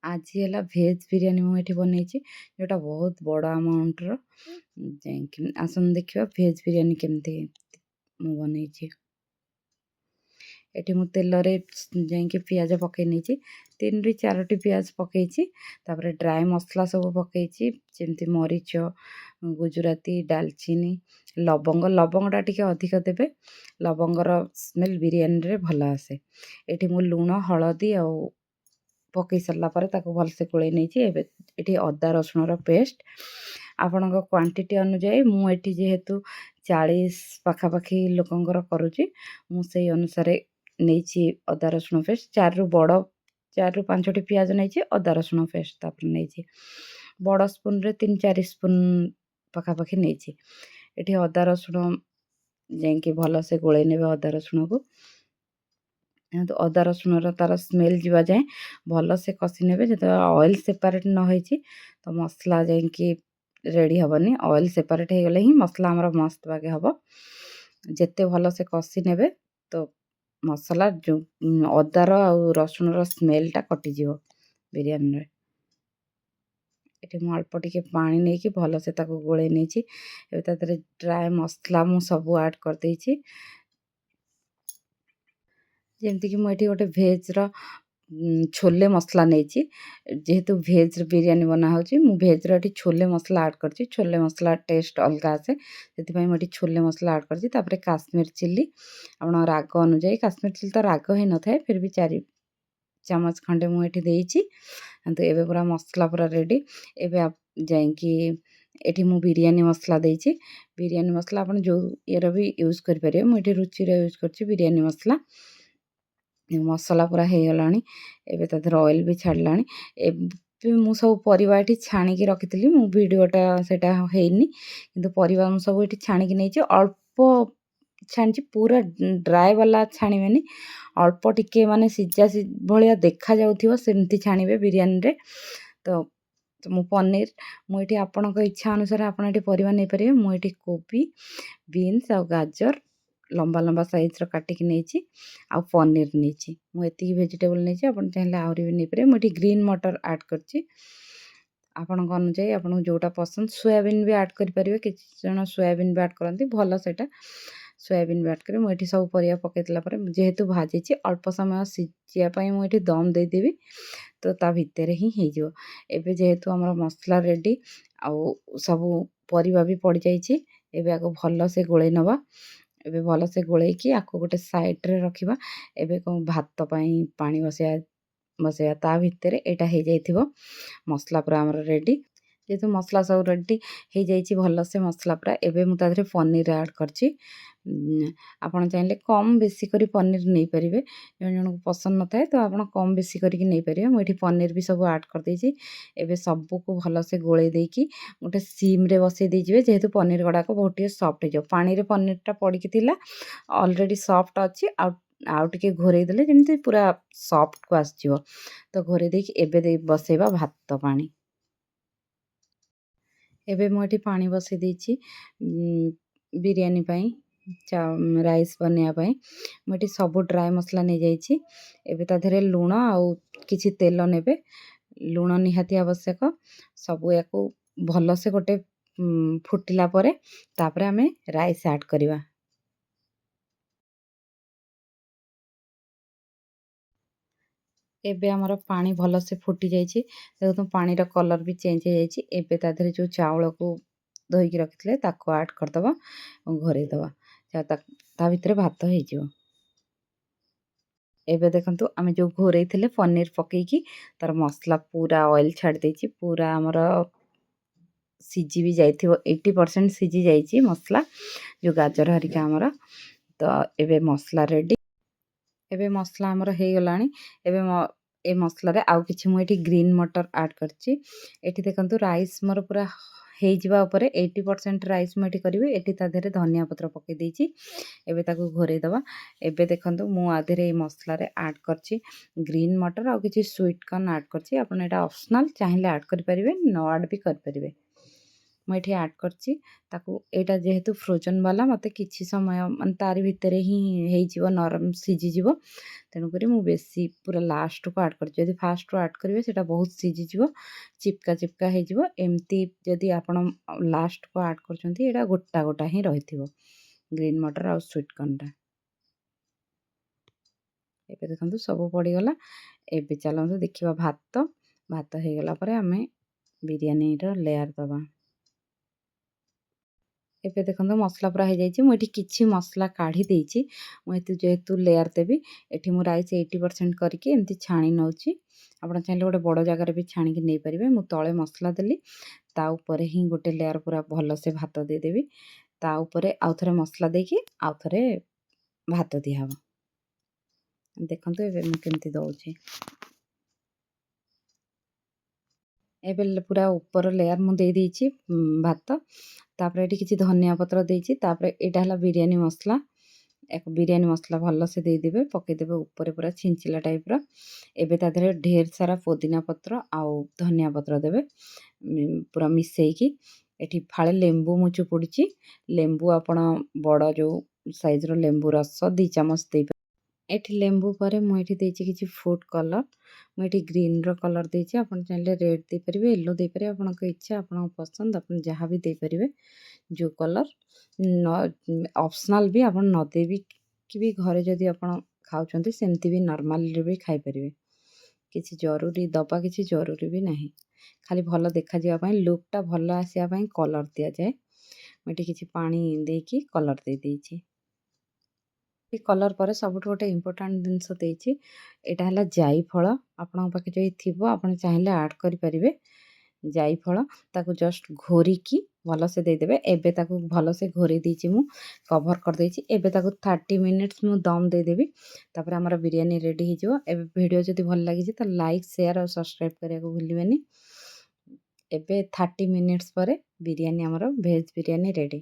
आज है भेज बिरियानी मुझे बन जोटा बहुत बड़ अमाउंटर आसन देखा भेज बिरियानी केमती बन एटी मु तेल जाकि पियाज पकई नहीं 3 ରୁ 4ଟି पियाज पकई तापर ड्राई मसला सब पकई जमी मरीच गुजराती डालचीनी लवंग लवंगटा टी अधिक देवे लवंगर स्मेल बिरियानी रे भल आसे एटी मु लुण हलदी आ पकई सारा भलसे गोल नहीं अदा रसुण पेस्ट आपण क्वांटिटी अनुजाई मुझे जेहेतु 40 पाखापाखि लोकंर करुच्ची मुझे अनुसार नहीं अदा रसुण पेस्ट 4 ରୁ 5ଟି पियाज नहीं अदा रसुण पेस्ट तापर नहीं बड़ स्पून रे 3-4 स्पून पाखापाखि नहीं ये अदा रसुण जाकि भलसे गोल ने अदा रसुण को तो अदा रसुण तार स्मेल जावा जाए भलसे कषि ने जो ऑयल सेपरेट न होती तो मसला जाकि रेडी हेनी ऑयल सेपरेट हो गले ही मसला आमर मस्त बागे हम जिते भलसे कषि ने तो मसला जो अदार आ रसुण स्मेलटा कटिज बिरियानी रे ये मुझे अल्प टिके पानी नहीं कि भलसे गोल नहीं ड्राई मसला मु सब ऐड कर देछि जमती कि मुझे गोटे भेज्र छोले मसला नहीं जेहेतु भेज बिरियानी बना हो भेज्र ये छोले मसला ऐड कर छोले मसला टेस्ट अलग आसे से मुझे छोले मसला ऐड कर काश्मीर चिल्ली आप राग अनुजाई काश्मीर चिल्ली तो राग ही न था फिर भी 4 चामच खंडे मुझे देती तो ये पूरा मसला पूरा रेडी एवं जाकि एटी मु बिरियानी मसला देती बिरियानी मसला आप जो ये भी यूज करेंगे मुझे रुचि यूज कर बिरियानी मसला मसला पूरा हो गला एवं ऑयल भी छाड़ा मु सब परिवा छाणिकी रखी मु वीडियोटा से होनी कि परिवा सब ये छाणिकी नहीं अल्प छाणी पूरा ड्राए वाला छाणवे अल्प टिके माने सीजा भाया देखा जाऊथिबो सेमती छाणवे बिरियानी रे तो मु पनीर मुझे आपण इच्छा अनुसार आपड़ परिवा नहीं पारे मुझे कोबी बीन्स आ गाजर लंबा लंबा साइज काटिकी नहीं आ पनीर नहीं मुझे वेजिटेबल नहीं आप चाहिए आहरी भी नहीं पारे मुझे ग्रीन मटर ऐड कर आपण अनुजाई आपको जोटा पसंद सोयाबीन भी ऐड करेंगे किसी जन सोयाबीन भी ऐड करती भल से सोयाबीन भी ऐड करें मुझे सब परिया पकईला जेहेतु भाजी अल्प समय सीझापी मुझे दम देदेवी तो ता भितर ही हो जेहेतु आम मसला रेडी आउ सब परिवा भी पड़ जाइए एवं आपको भल से गोल नवा एबे भल से गोलैकी आपको गोटे साइड रे रखिबा एबे को भात पाई पानी बसैया ता भितर एटा हो जाइथिबो मसला पूरा हमर रेडी जेहेतु मसला सब रेडी हो जाइए भल से मसला पूरा एवं मुझे पनीर ऐड करछि आपन चाहिए कम बेसी करी पनीर नहीं पारे जन जन को पसंद न थाए तो आप कम बेसी करके नहीं पारे मुझे पनीर भी सब ऐड कर देछि एबे सबको भल से गोले देकी गोटे सीम रे बसई देजिवे जेहेतु पनीर गुड़ाक बहुत सॉफ्ट हो पानी रे पनीरटा पड़की थिला ऑलरेडी सॉफ्ट अच्छी आउ टिके घोरे देले जमी पूरा सॉफ्ट को आसजिवो तो घोरे देकी एबे दे बसैबा भात पानी एबे मुझे पानी बसई देछि बिरियानी पाई राइस बनवाई मुझे सब ड्राए मसला नहीं जाइए एबे ताधरे लुण आउ किछि तेल नेबे लुण निहाती आवश्यक सब या भल से गोटे फुटिला परे तापरे आमे राइस ऐड करिवा एबे हमर पानी भल से फुटी जाइए देखो पानी रा कलर भी चेंज हो जाइए एबे ताधरे जो चावल को धोईकी रखिले ताको ऐड करदबा घोरे दबा ता भितर भात हो एबे देखंतु आमे जो घोरे थिले पनीर पकेकी तार मसला पूरा ऑयल छाड़ देछि पूरा हमर सीझी भी जाइथिबो 80% सीझी जाइछि मसला जो गाजर हरिका हमर तो एबे मसला रेडी एबे मसला हमर हे गलानी एबे ए मसला रे आउ किछि मु एठी ग्रीन मटर ऐड करछि एठी देखंतु राइस मोर पूरा हे जिबा ऊपर 80% राइस मुझे करी एटी ताधे धनिया पत्र पकई देछि एबे ताको घोरे दबा एबे देखंतु मु आधे मसला रे ऐड करछि ग्रीन मटर आ किछि स्वीट कॉर्न ऐड करछि आपन एटा ऑप्शनल चाहिए ऐड करि परिबे न ऐड भी कर परिबे ମୁଁ ଏଠି ଆଡ଼୍ କରିଛି ତାକୁ। ଏଇଟା ଯେହେତୁ ଫ୍ରୋଜନ୍ ବାଲା ମୋତେ କିଛି ସମୟ ମାନେ ତାରି ଭିତରେ ହିଁ ହେଇଯିବ, ନରମ ସିଝିଯିବ। ତେଣୁକରି ମୁଁ ବେଶୀ ପୁରା ଲାଷ୍ଟକୁ ଆଡ଼୍ କରିଛି। ଯଦି ଫାଷ୍ଟରୁ ଆଡ଼୍ କରିବେ ସେଇଟା ବହୁତ ସିଝିଯିବ, ଚିପକା ଚିପକା ହେଇଯିବ। ଏମିତି ଯଦି ଆପଣ ଲାଷ୍ଟକୁ ଆଡ଼୍ କରୁଛନ୍ତି ଏଇଟା ଗୋଟା ଗୋଟା ହିଁ ରହିଥିବ ଗ୍ରୀନ୍ ମଟର ଆଉ ସୁଇଟ୍ କର୍ଣ୍ଣଟା। ଏବେ ଦେଖନ୍ତୁ ସବୁ ପଡ଼ିଗଲା। ଏବେ ଚାଲନ୍ତୁ ଦେଖିବା ଭାତ। ଭାତ ହେଇଗଲା ପରେ ଆମେ ବିରିୟାନୀର ଲେୟାର ଦେବା। ଏବେ ଦେଖନ୍ତୁ ମସଲା ପୁରା ହେଇଯାଇଛି। ମୁଁ ଏଠି କିଛି ମସଲା କାଢ଼ି ଦେଇଛି। ମୁଁ ଯେହେତୁ ଲେୟାର ଦେବି, ଏଠି ମୁଁ ରାଇସ୍ 80% କରିକି ଏମିତି ଛାଣି ନେଉଛି। ଆପଣ ଚାହିଁଲେ ଗୋଟେ ବଡ଼ ଜାଗାରେ ବି ଛାଣିକି ନେଇପାରିବେ। ମୁଁ ତଳେ ମସଲା ଦେଲି, ତା ଉପରେ ହିଁ ଗୋଟେ ଲେୟାର ପୁରା ଭଲସେ ଭାତ ଦେଇଦେବି। ତା ଉପରେ ଆଉଥରେ ମସଲା ଦେଇକି ଆଉଥରେ ଭାତ ଦିଆହେବ। ଦେଖନ୍ତୁ ଏବେ ମୁଁ କେମିତି ଦେଉଛି। ଏବେ ପୁରା ଉପର ଲେୟାର ମୁଁ ଦେଇ ଦେଇଛି ଭାତ। ତାପରେ ଏଠି କିଛି ଧନିଆ ପତ୍ର ଦେଇଛି। ତାପରେ ଏଇଟା ହେଲା ବିରିୟାନୀ ମସଲା। ବିରିୟାନୀ ମସଲା ଭଲସେ ଦେଇଦେବେ, ପକାଇଦେବେ ଉପରେ ପୁରା ଛିଞ୍ଚିଲା ଟାଇପ୍ର। ଏବେ ତା ଦେହରେ ଢେର ସାରା ପୋଦିନା ପତ୍ର ଆଉ ଧନିଆ ପତ୍ର ଦେବେ ପୁରା ମିଶେଇକି। ଏଠି ଫାଳେ ଲେମ୍ବୁ ମୁଁ ଚିପୁଡ଼ିଛି। ଲେମ୍ବୁ ଆପଣ ବଡ଼ ଯେଉଁ ସାଇଜ୍ର ଲେମ୍ବୁ ରସ 2 ଚାମଚ ଦେଇପାରିବେ। ଏଠି ଲେମ୍ବୁ ପରେ ମୁଁ ଏଠି ଦେଇଛି କିଛି ଫୁଡ୍ କଲର୍। ମୁଁ ଏଠି ଗ୍ରୀନ୍ର କଲର୍ ଦେଇଛି। ଆପଣ ଚାହିଁଲେ ରେଡ୍ ଦେଇପାରିବେ, ୟେଲୋ ଦେଇପାରିବେ, ଆପଣଙ୍କ ଇଚ୍ଛା, ଆପଣଙ୍କ ପସନ୍ଦ, ଆପଣ ଯାହା ବି ଦେଇପାରିବେ। ଯେଉଁ କଲର୍ ଅପସନାଲ୍ ବି, ଆପଣ ନ ଦେଇବି କି ବି ଘରେ ଯଦି ଆପଣ ଖାଉଛନ୍ତି ସେମିତି ବି ନର୍ମାଲରେ ବି ଖାଇପାରିବେ। କିଛି ଜରୁରୀ ଦେବା କିଛି ଜରୁରୀ ବି ନାହିଁ, ଖାଲି ଭଲ ଦେଖାଯିବା ପାଇଁ, ଲୁକ୍ଟା ଭଲ ଆସିବା ପାଇଁ କଲର୍ ଦିଆଯାଏ। ମୁଁ ଏଠି କିଛି ପାଣି ଦେଇକି କଲର୍ ଦେଇଦେଇଛି। ଏ କଲର୍ ପରେ ସବୁଠୁ ଗୋଟେ ଇମ୍ପୋର୍ଟାଣ୍ଟ ଜିନିଷ ଦେଇଛି, ଏଇଟା ହେଲା ଜାଇଫଳ। ଆପଣଙ୍କ ପାଖେ ଯଦି ଥିବ ଆପଣ ଚାହିଁଲେ ଆଡ଼୍ କରିପାରିବେ। ଜାଇଫଳ ତାକୁ ଜଷ୍ଟ ଘୋରିକି ଭଲସେ ଦେଇଦେବେ। ଏବେ ତାକୁ ଭଲସେ ଘୋରି ଦେଇଛି, ମୁଁ କଭର୍ କରିଦେଇଛି। ଏବେ ତାକୁ 30 ମିନିଟ୍ସ ମୁଁ ଦମ୍ ଦେଇଦେବି। ତାପରେ ଆମର ବିରିୟାନୀ ରେଡ଼ି ହେଇଯିବ। ଏବେ ଭିଡ଼ିଓ ଯଦି ଭଲ ଲାଗିଛି ତ ଲାଇକ୍, ସେୟାର ଆଉ ସବସ୍କ୍ରାଇବ୍ କରିବାକୁ ଭୁଲିବେନି। ଏବେ 30 ମିନିଟ୍ସ ପରେ ବିରିୟାନୀ ଆମର ଭେଜ୍ ବିରିୟାନୀ ରେଡ଼ି।